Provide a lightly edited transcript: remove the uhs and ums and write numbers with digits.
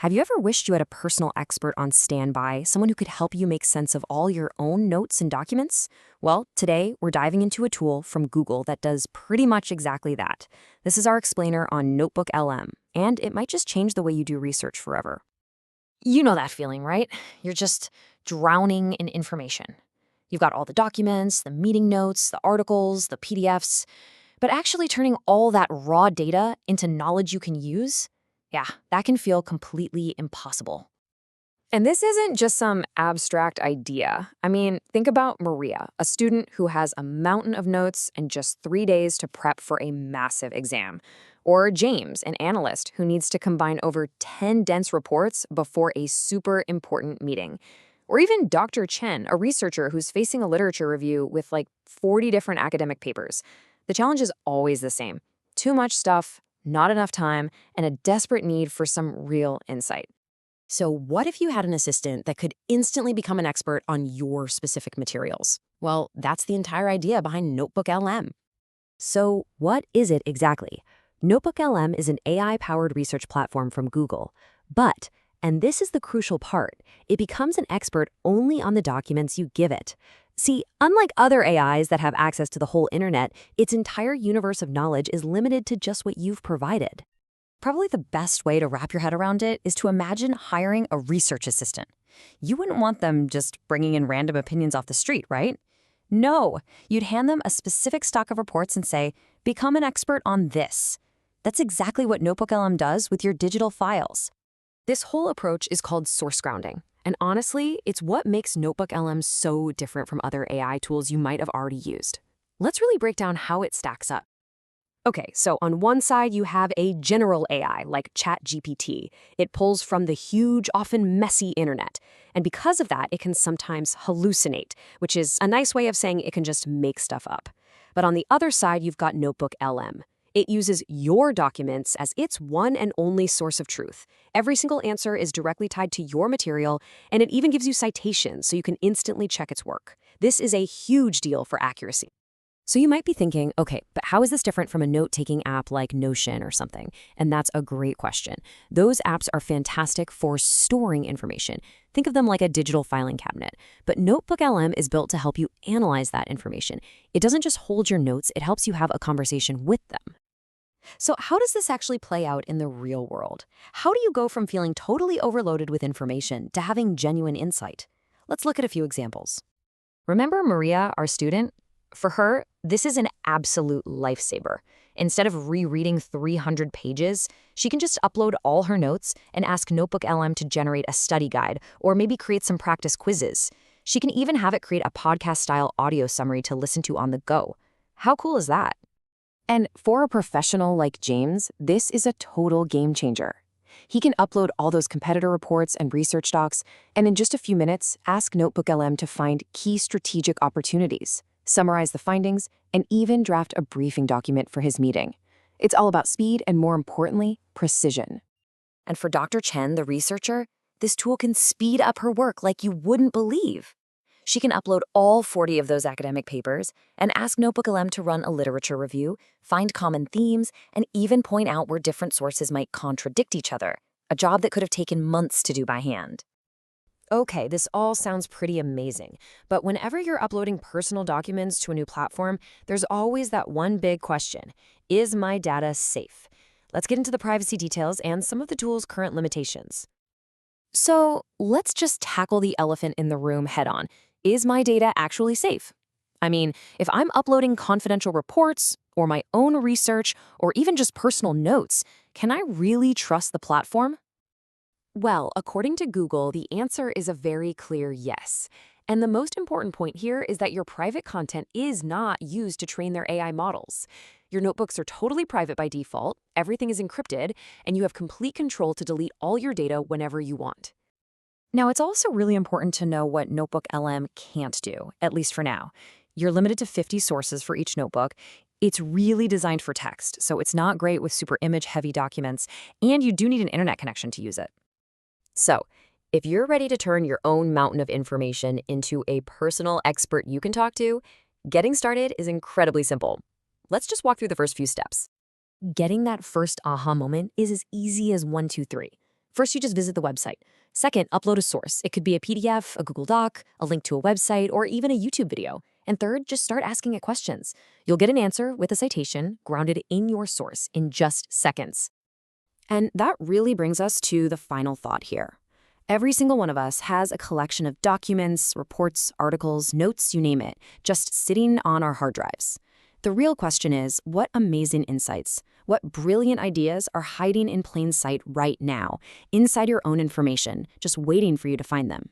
Have you ever wished you had a personal expert on standby, someone who could help you make sense of all your own notes and documents? Well, today we're diving into a tool from Google that does pretty much exactly that. This is our explainer on Notebook LM, and it might just change the way you do research forever. You know that feeling, right? You're just drowning in information. You've got all the documents, the meeting notes, the articles, the PDFs, but actually turning all that raw data into knowledge you can use? Yeah, that can feel completely impossible. And this isn't just some abstract idea. I mean, think about Maria, a student who has a mountain of notes and just 3 days to prep for a massive exam. Or James, an analyst who needs to combine over 10 dense reports before a super important meeting. Or even Dr. Chen, a researcher who's facing a literature review with like 40 different academic papers. The challenge is always the same: too much stuff, not enough time, and a desperate need for some real insight. So what if you had an assistant that could instantly become an expert on your specific materials? Well, that's the entire idea behind Notebook LM. So what is it exactly? Notebook LM is an AI-powered research platform from Google. But, and this is the crucial part, it becomes an expert only on the documents you give it. See, unlike other AIs that have access to the whole internet, its entire universe of knowledge is limited to just what you've provided. Probably the best way to wrap your head around it is to imagine hiring a research assistant. You wouldn't want them just bringing in random opinions off the street, right? No, you'd hand them a specific stock of reports and say, become an expert on this. That's exactly what Notebook LM does with your digital files. This whole approach is called source grounding. And honestly, it's what makes Notebook LM so different from other AI tools you might have already used. Let's really break down how it stacks up. Okay, so on one side, you have a general AI like chatgpt. It pulls from the huge, often messy internet. And because of that, it can sometimes hallucinate, which is a nice way of saying it can just make stuff up. But on the other side, you've got Notebook LM. It uses your documents as its one and only source of truth. Every single answer is directly tied to your material, and it even gives you citations so you can instantly check its work. This is a huge deal for accuracy. So you might be thinking, okay, but how is this different from a note-taking app like Notion or something? And that's a great question. Those apps are fantastic for storing information. Think of them like a digital filing cabinet. But Notebook LM is built to help you analyze that information. It doesn't just hold your notes, it helps you have a conversation with them. So how does this actually play out in the real world? How do you go from feeling totally overloaded with information to having genuine insight? Let's look at a few examples. Remember Maria, our student? For her, this is an absolute lifesaver. Instead of rereading 300 pages, she can just upload all her notes and ask Notebook LM to generate a study guide or maybe create some practice quizzes. She can even have it create a podcast-style audio summary to listen to on the go. How cool is that? And for a professional like James, this is a total game changer. He can upload all those competitor reports and research docs, and in just a few minutes, ask Notebook LM to find key strategic opportunities, summarize the findings, and even draft a briefing document for his meeting. It's all about speed and, more importantly, precision. And for Dr. Chen, the researcher, this tool can speed up her work like you wouldn't believe. She can upload all 40 of those academic papers and ask Notebook LM to run a literature review, find common themes, and even point out where different sources might contradict each other, a job that could have taken months to do by hand. Okay, this all sounds pretty amazing, but whenever you're uploading personal documents to a new platform, there's always that one big question: is my data safe? Let's get into the privacy details and some of the tool's current limitations. So let's just tackle the elephant in the room head on. Is my data actually safe? I mean, if I'm uploading confidential reports, or my own research, or even just personal notes, can I really trust the platform? Well, according to Google, the answer is a very clear yes. And the most important point here is that your private content is not used to train their AI models. Your notebooks are totally private by default, everything is encrypted, and you have complete control to delete all your data whenever you want. Now, it's also really important to know what Notebook LM can't do, at least for now. You're limited to 50 sources for each notebook. It's really designed for text, so it's not great with super image-heavy documents, and you do need an internet connection to use it. So, if you're ready to turn your own mountain of information into a personal expert you can talk to, getting started is incredibly simple. Let's just walk through the first few steps. Getting that first aha moment is as easy as 1, 2, 3. First, you just visit the website. Second, upload a source. It could be a PDF, a Google Doc, a link to a website, or even a YouTube video. And third, just start asking it questions. You'll get an answer with a citation grounded in your source in just seconds. And that really brings us to the final thought here. Every single one of us has a collection of documents, reports, articles, notes, you name it, just sitting on our hard drives. The real question is, what amazing insights, what brilliant ideas are hiding in plain sight right now, inside your own information, just waiting for you to find them?